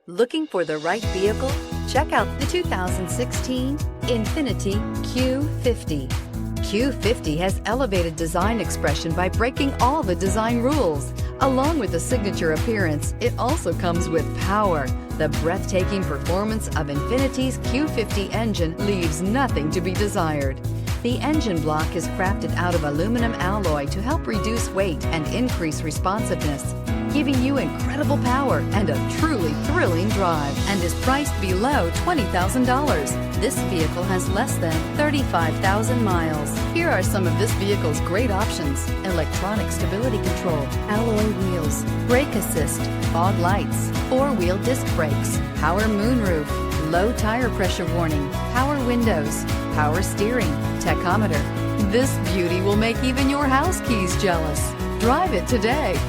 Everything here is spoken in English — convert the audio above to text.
Looking for the right vehicle? Check out the 2016 INFINITI Q50. Q50 has elevated design expression by breaking all the design rules. Along with the signature appearance, it also comes with power. The breathtaking performance of INFINITI's Q50 engine leaves nothing to be desired. The engine block is crafted out of aluminum alloy to help reduce weight and increase responsiveness, giving you incredible power and a truly thrilling drive, and is priced below $20,000. This vehicle has less than 35,000 miles. Here are some of this vehicle's great options: electronic stability control, alloy wheels, brake assist, fog lights, four-wheel disc brakes, power moonroof, low tire pressure warning, power windows, power steering, tachometer. This beauty will make even your house keys jealous. Drive it today.